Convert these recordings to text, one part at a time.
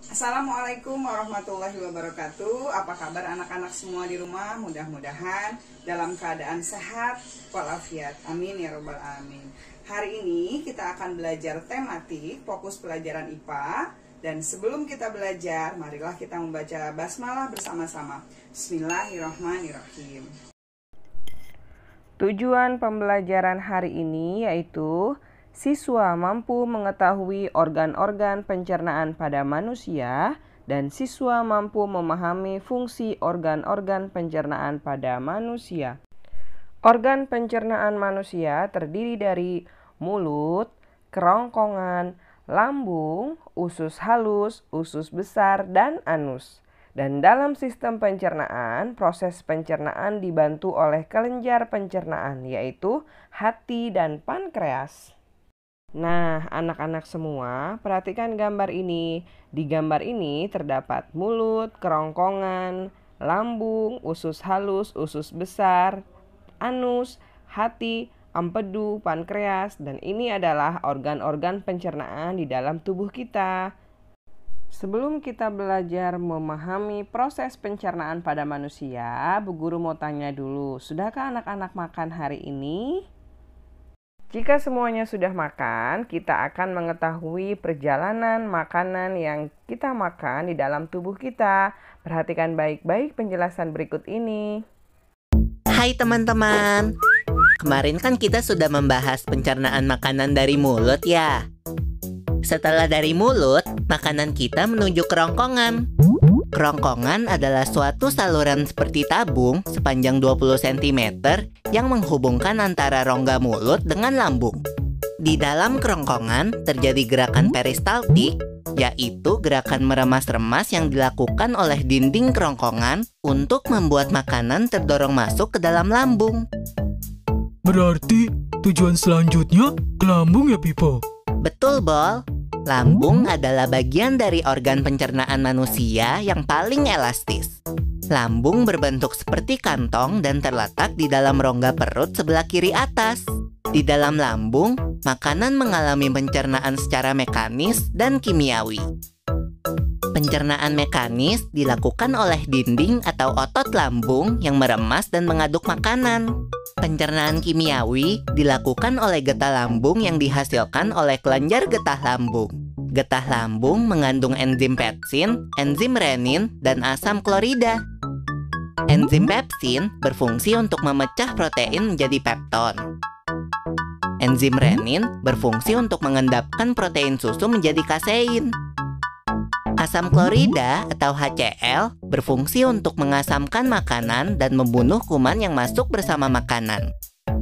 Assalamualaikum warahmatullahi wabarakatuh. Apa kabar anak-anak semua di rumah? Mudah-mudahan dalam keadaan sehat walafiat. Amin ya robbal alamin. Hari ini kita akan belajar tematik fokus pelajaran IPA. Dan sebelum kita belajar, marilah kita membaca basmalah bersama-sama. Bismillahirrahmanirrahim. Tujuan pembelajaran hari ini yaitu siswa mampu mengetahui organ-organ pencernaan pada manusia dan siswa mampu memahami fungsi organ-organ pencernaan pada manusia. Organ pencernaan manusia terdiri dari mulut, kerongkongan, lambung, usus halus, usus besar, dan anus. Dan dalam sistem pencernaan, proses pencernaan dibantu oleh kelenjar pencernaan, yaitu hati dan pankreas. Nah, anak-anak semua, perhatikan gambar ini. Di gambar ini terdapat mulut, kerongkongan, lambung, usus halus, usus besar, anus, hati, empedu, pankreas, dan ini adalah organ-organ pencernaan di dalam tubuh kita. Sebelum kita belajar memahami proses pencernaan pada manusia, Bu Guru mau tanya dulu, sudahkah anak-anak makan hari ini? Jika semuanya sudah makan, kita akan mengetahui perjalanan makanan yang kita makan di dalam tubuh kita. Perhatikan baik-baik penjelasan berikut ini. Hai teman-teman, kemarin kan kita sudah membahas pencernaan makanan dari mulut ya. Setelah dari mulut, makanan kita menuju kerongkongan. Kerongkongan adalah suatu saluran seperti tabung sepanjang 20 cm yang menghubungkan antara rongga mulut dengan lambung. Di dalam kerongkongan terjadi gerakan peristaltik, yaitu gerakan meremas-remas yang dilakukan oleh dinding kerongkongan untuk membuat makanan terdorong masuk ke dalam lambung. Berarti tujuan selanjutnya ke lambung ya, Pipo? Betul, Bol. Lambung adalah bagian dari organ pencernaan manusia yang paling elastis. Lambung berbentuk seperti kantong dan terletak di dalam rongga perut sebelah kiri atas. Di dalam lambung, makanan mengalami pencernaan secara mekanis dan kimiawi. Pencernaan mekanis dilakukan oleh dinding atau otot lambung yang meremas dan mengaduk makanan. Pencernaan kimiawi dilakukan oleh getah lambung yang dihasilkan oleh kelenjar getah lambung. Getah lambung mengandung enzim pepsin, enzim renin, dan asam klorida. Enzim pepsin berfungsi untuk memecah protein menjadi pepton. Enzim renin berfungsi untuk mengendapkan protein susu menjadi kasein. Asam klorida atau HCl berfungsi untuk mengasamkan makanan dan membunuh kuman yang masuk bersama makanan.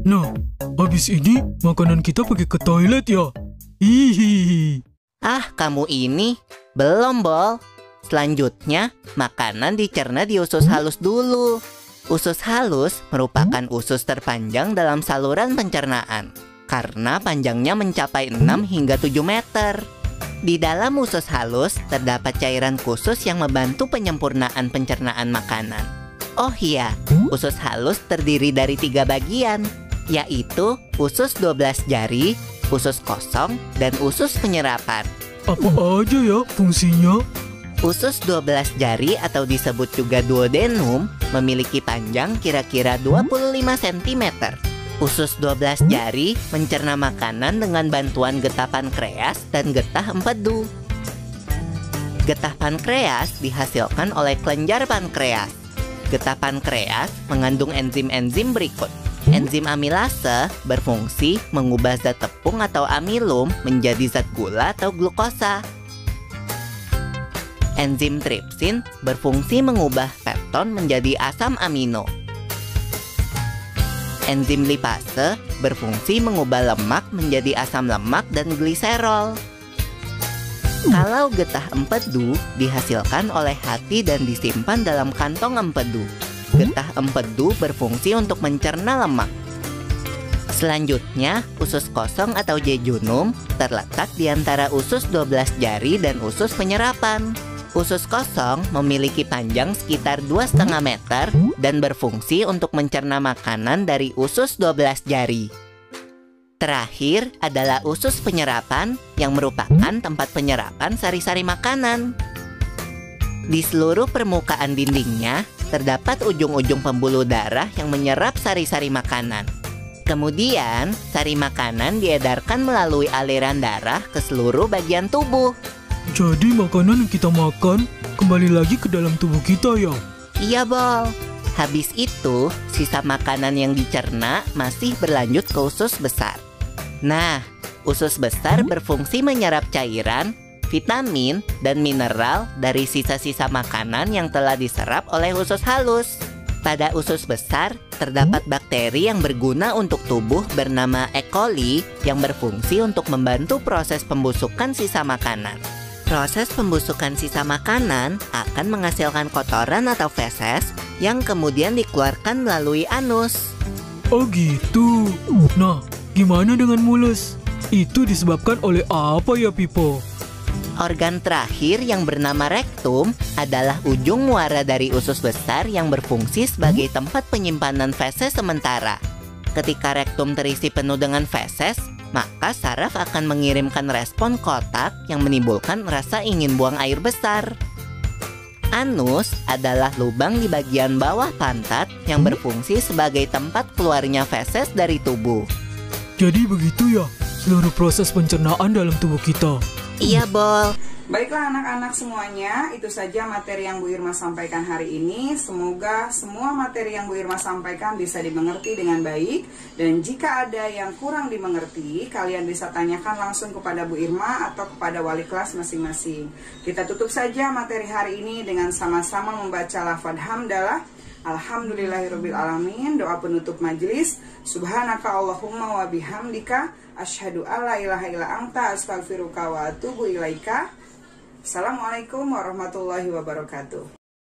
Nah, habis ini makanan kita pergi ke toilet ya? Hihihi. Ah, kamu ini belum, Bol. Selanjutnya, makanan dicerna di usus halus dulu. Usus halus merupakan usus terpanjang dalam saluran pencernaan karena panjangnya mencapai 6 hingga 7 meter. Di dalam usus halus terdapat cairan khusus yang membantu penyempurnaan pencernaan makanan. Oh iya, usus halus terdiri dari 3 bagian, yaitu usus 12 jari, usus kosong, dan usus penyerapan. Apa aja ya fungsinya? Usus 12 jari atau disebut juga duodenum memiliki panjang kira-kira 25 cm. Usus 12 jari mencerna makanan dengan bantuan getah pankreas dan getah empedu. Getah pankreas dihasilkan oleh kelenjar pankreas. Getah pankreas mengandung enzim-enzim berikut. Enzim amilase berfungsi mengubah zat tepung atau amilum menjadi zat gula atau glukosa. Enzim tripsin berfungsi mengubah pepton menjadi asam amino. Enzim lipase berfungsi mengubah lemak menjadi asam lemak dan gliserol. Kalau getah empedu dihasilkan oleh hati dan disimpan dalam kantong empedu. Getah empedu berfungsi untuk mencerna lemak. Selanjutnya, usus kosong atau jejunum terletak di antara usus 12 jari dan usus penyerapan. Usus kosong memiliki panjang sekitar 2,5 meter dan berfungsi untuk mencerna makanan dari usus 12 jari. Terakhir adalah usus penyerapan yang merupakan tempat penyerapan sari-sari makanan. Di seluruh permukaan dindingnya, terdapat ujung-ujung pembuluh darah yang menyerap sari-sari makanan. Kemudian, sari makanan diedarkan melalui aliran darah ke seluruh bagian tubuh. Jadi makanan yang kita makan kembali lagi ke dalam tubuh kita ya? Iya, Bol. Habis itu, sisa makanan yang dicerna masih berlanjut ke usus besar. Nah, usus besar berfungsi menyerap cairan, vitamin, dan mineral dari sisa-sisa makanan yang telah diserap oleh usus halus. Pada usus besar, terdapat bakteri yang berguna untuk tubuh bernama E. coli yang berfungsi untuk membantu proses pembusukan sisa makanan. Proses pembusukan sisa makanan akan menghasilkan kotoran atau feses yang kemudian dikeluarkan melalui anus. Oh gitu. Nah, gimana dengan mulus? Itu disebabkan oleh apa ya, Pipo? Organ terakhir yang bernama rektum adalah ujung muara dari usus besar yang berfungsi sebagai tempat penyimpanan feses sementara. Ketika rektum terisi penuh dengan feses, maka saraf akan mengirimkan respon kotak yang menimbulkan rasa ingin buang air besar. Anus adalah lubang di bagian bawah pantat yang berfungsi sebagai tempat keluarnya feses dari tubuh. Jadi begitu ya, seluruh proses pencernaan dalam tubuh kita. Iya, Bol. Baiklah anak-anak semuanya, itu saja materi yang Bu Irma sampaikan hari ini. Semoga semua materi yang Bu Irma sampaikan bisa dimengerti dengan baik. Dan jika ada yang kurang dimengerti, kalian bisa tanyakan langsung kepada Bu Irma atau kepada wali kelas masing-masing. Kita tutup saja materi hari ini dengan sama-sama membaca lafaz hamdalah. Alhamdulillahirrabbilalamin. Doa penutup majelis. Subhanaka Allahumma wa bihamdika asyhadu alla ilaha illa anta astaghfiruka wa atubu ilaika. Assalamualaikum warahmatullahi wabarakatuh.